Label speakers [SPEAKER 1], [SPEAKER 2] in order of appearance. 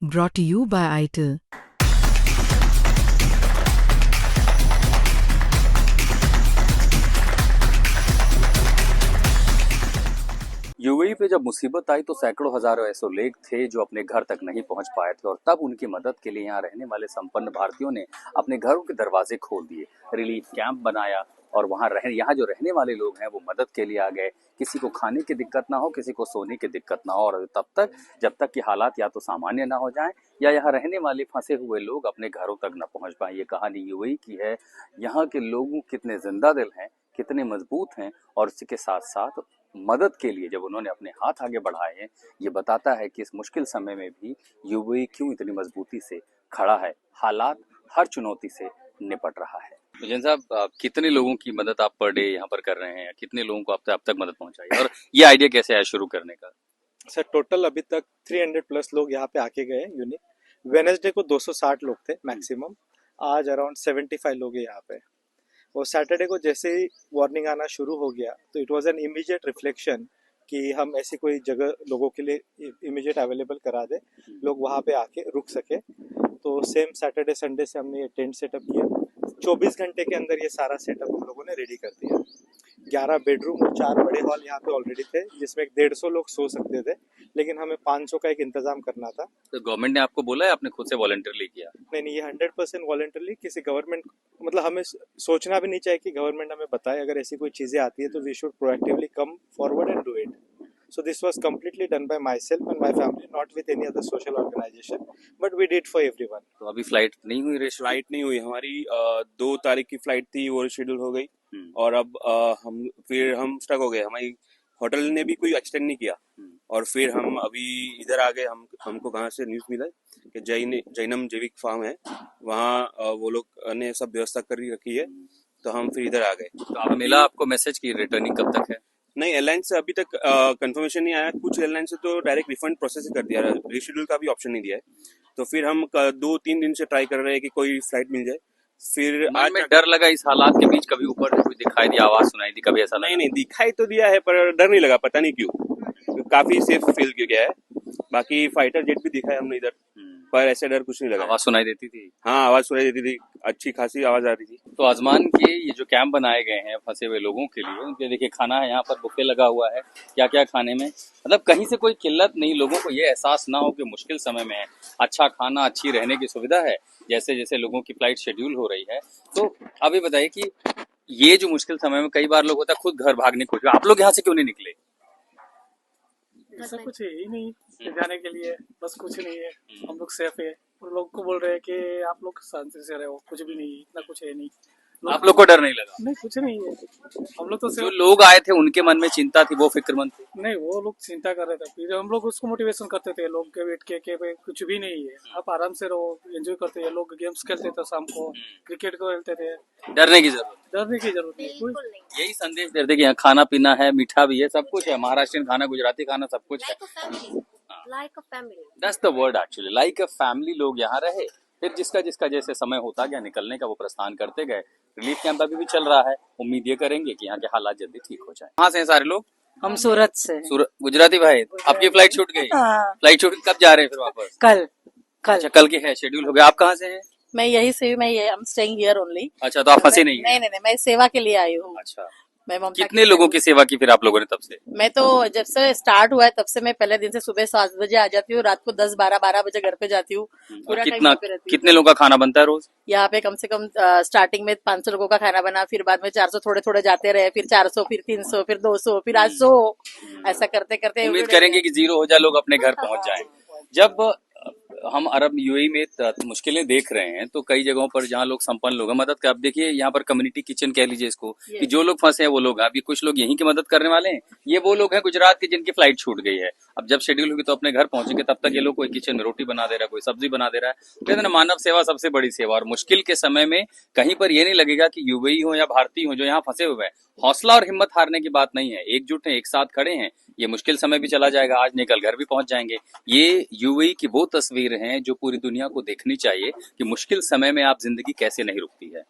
[SPEAKER 1] Brought to you by ITIL.
[SPEAKER 2] UAE पे जब मुसीबत आई तो सैकड़ों हजारों ऐसे लोग थे जो अपने घर तक नहीं पहुंच पाए थे और तब उनकी मदद के लिए यहाँ रहने वाले संपन्न भारतीयों ने अपने घरों के दरवाजे खोल दिए, रिलीफ कैंप बनाया और यहाँ जो रहने वाले लोग हैं वो मदद के लिए आ गए। किसी को खाने की दिक्कत ना हो, किसी को सोने की दिक्कत ना हो और तब तक जब तक कि हालात या तो सामान्य ना हो जाएं या यहाँ रहने वाले फंसे हुए लोग अपने घरों तक न पहुंच पाए। ये कहानी यूएई की है। यहाँ के लोग कितने जिंदा दिल हैं, कितने मजबूत हैं और इसी के साथ साथ मदद के लिए जब उन्होंने अपने हाथ आगे बढ़ाए हैं, ये बताता है कि इस मुश्किल समय में भी यूएई क्यों इतनी मजबूती से खड़ा है, हालात हर चुनौती से निपट रहा है। तो जैन साहब, कितने लोगों की मदद आप पर डे यहाँ पर कर रहे हैं, कितने लोगों को अब तक मदद पहुंचाई और ये आइडिया कैसे आया शुरू करने का?
[SPEAKER 3] सर टोटल अभी तक 300 प्लस लोग यहाँ पे आके गए यूनिक। वेनेसडे को 260 लोग थे मैक्सिमम, आज अराउंड 75 लोग हैं यहाँ पे। और सैटरडे को जैसे ही वार्निंग आना शुरू हो गया तो it was an immediate reflection कि हम ऐसी कोई जगह लोगों के लिए इमीडिएट अवेलेबल करा दे, लोग वहाँ पे आके रुक सके। तो सेम सैटरडे संडे से हमने ये टेंट सेटअप किया। 24 घंटे के अंदर ये सारा सेटअप हम लोगों ने रेडी कर दिया। 11 बेडरूम और 4 बड़े हॉल यहाँ पे ऑलरेडी थे जिसमें 150 लोग सो सकते थे, लेकिन हमें 500 का एक इंतजाम करना था।
[SPEAKER 2] तो गवर्नमेंट ने आपको बोला है, आपने खुद से वॉलंटियरली किया?
[SPEAKER 3] नहीं, ये 100% वॉलंटरली। किसी गवर्नमेंट मतलब हमें सोचना भी नहीं चाहिए कि गवर्नमेंट हमें बताए। अगर ऐसी कोई चीजें आती है तो we should proactively come forward and do it. So this was completely done by myself and my family, not with any other social organization, but we did for everyone.
[SPEAKER 2] तो अभी फ्लाइट नहीं हुई?
[SPEAKER 4] फ्लाइट नहीं हुई हमारी। 2 तारीख की flight थी, वो शेड्यूल हो गई और अब हम स्टक हो गए। हमारी होटल ने भी कोई एक्सटेंड नहीं किया और फिर हम अभी इधर आ गए। हमको कहाँ से न्यूज़ मिला कि जैनम जैविक फार्म है, वहाँ वो लोग ने सब व्यवस्था कर रखी है, तो हम फिर इधर आ गए।
[SPEAKER 2] तो आप मिला आपको मैसेज की रिटर्निंग कब तक है?
[SPEAKER 4] नहीं, एयरलाइन से अभी तक कंफर्मेशन नहीं आया। कुछ एयरलाइन से तो डायरेक्ट रिफंड प्रोसेस कर दिया, रीशेड्यूल का भी ऑप्शन नहीं दिया है। तो फिर हम 2-3 दिन से ट्राई कर रहे हैं कि कोई फ्लाइट मिल जाए। फिर
[SPEAKER 2] आज में डर लगा इस हालात के बीच? कभी ऊपर से कोई दिखाई दी, आवाज सुनाई दी, कभी ऐसा?
[SPEAKER 4] नहीं, दिखाई तो दिया है पर डर नहीं लगा, पता नहीं क्यों। काफी सेफ फील किया है। बाकी फाइटर जेट भी दिखा है हमने इधर, पर ऐसे डर कुछ नहीं लगा।
[SPEAKER 2] आवाज सुनाई देती थी?
[SPEAKER 4] हाँ, आवाज सुनाई देती थी, अच्छी खासी आवाज आ रही थी।
[SPEAKER 2] तो आजमान के ये जो कैंप बनाए गए हैं फंसे हुए लोगों के लिए, उनके देखिए खाना है, यहाँ पर बुफे लगा हुआ है। क्या क्या खाने में, मतलब कहीं से कोई किल्लत नहीं, लोगों को ये एहसास ना हो कि मुश्किल समय में है, अच्छा खाना, अच्छी रहने की सुविधा है, जैसे जैसे लोगों की फ्लाइट शेड्यूल हो रही है। तो अभी बताइए कि ये जो मुश्किल समय में कई बार लोग होता है खुद घर भागने को, आप लोग यहाँ से क्यों नहीं निकले?
[SPEAKER 5] ऐसा कुछ है ही नहीं जाने के लिए, बस कुछ नहीं है, हम लोग सेफ है। और लोग को बोल रहे हैं कि आप लोग शांति से रहो, कुछ भी नहीं, इतना कुछ है नहीं।
[SPEAKER 2] आप लोग को डर नहीं लगा?
[SPEAKER 5] नहीं, कुछ नहीं है। हम लोग तो
[SPEAKER 2] जो लोग आए थे उनके मन में चिंता थी, वो फिक्रमंद थे?
[SPEAKER 5] नहीं, वो लोग चिंता कर रहे थे, फिर हम लोग उसको मोटिवेशन करते थे लोग के वेट के कुछ भी नहीं है, आप आराम से रहो, एंजॉय करते हैं। लोग गेम्स खेलते थे, शाम को क्रिकेट को खेलते थे।
[SPEAKER 2] डरने की जरूरत
[SPEAKER 5] नहीं, कोई
[SPEAKER 2] यही संदेश देते कि यहाँ खाना पीना है, मीठा भी है, सब कुछ है, महाराष्ट्रियन खाना, गुजराती खाना, सब कुछ है।
[SPEAKER 6] Like a family.
[SPEAKER 2] That's the word actually, like a family। लोग यहाँ रहे, फिर जिसका जैसे समय होता गया निकलने का वो प्रस्थान करते गए। रिलीफ कैंप अभी भी चल रहा है, उम्मीद ये करेंगे कि यहाँ के हालात जल्दी ठीक हो जाए। कहाँ से हैं सारे लोग?
[SPEAKER 7] हम सूरत से।
[SPEAKER 2] गुजराती भाई, आपकी फ्लाइट छूट गई? फ्लाइट छूट, कब जा रहे हैं फिर वापस?
[SPEAKER 7] कल।
[SPEAKER 2] अच्छा, कल की है, शेड्यूल हो गया। आप कहाँ से हैं?
[SPEAKER 7] मैं यही से, मैं I am staying here only.
[SPEAKER 2] अच्छा, तो आप फंसे नहीं?
[SPEAKER 7] नहीं, मैं सेवा के लिए आई हूँ।
[SPEAKER 2] अच्छा,
[SPEAKER 7] मैं
[SPEAKER 2] कितने लोगों की सेवा की फिर आप लोगों ने तब से?
[SPEAKER 7] मैं तो जब से स्टार्ट हुआ है तब से मैं पहले दिन से सुबह 7 बजे आ जाती हूँ, रात को 10-12 बजे घर पे जाती हूँ। पूरा
[SPEAKER 2] कितना, कितने लोगों का खाना बनता है रोज
[SPEAKER 7] यहाँ पे? कम से कम स्टार्टिंग में 500 लोगों का खाना बना, फिर बाद में 400, थोड़े थोड़े जाते रहे, फिर 400, फिर 300, फिर 200, फिर 800, ऐसा करते करते
[SPEAKER 2] उम्मीद करेंगे कि 0 हो जाए, लोग अपने घर पहुंच जाएं। जब हम अरब यूएई में मुश्किलें देख रहे हैं तो कई जगहों पर जहाँ लोग संपन्न लोग हैं, मदद कर, आप देखिए यहाँ पर कम्युनिटी किचन कह लीजिए इसको, कि जो लोग फंसे हैं वो लोग, अभी कुछ लोग यहीं की मदद करने वाले हैं। ये वो लोग हैं गुजरात के जिनकी फ्लाइट छूट गई है, अब जब शेड्यूल होगी तो अपने घर पहुंचेंगे, तब तक ये लोग कोई किचन में रोटी बना दे रहा है, कोई सब्जी बना दे रहा है। कहते हैं ना, मानव सेवा सबसे बड़ी सेवा। और मुश्किल के समय में कहीं पर ये नहीं लगेगा कि यूएई हो या भारतीय हो जो यहाँ फंसे हुए हैं, हौसला और हिम्मत हारने की बात नहीं है, एकजुट है, एक साथ खड़े हैं। ये मुश्किल समय भी चला जाएगा, आज निकल घर भी पहुंच जाएंगे। ये यूएई की वो तस्वीर हैं जो पूरी दुनिया को देखनी चाहिए कि मुश्किल समय में आप जिंदगी कैसे नहीं रुकती है।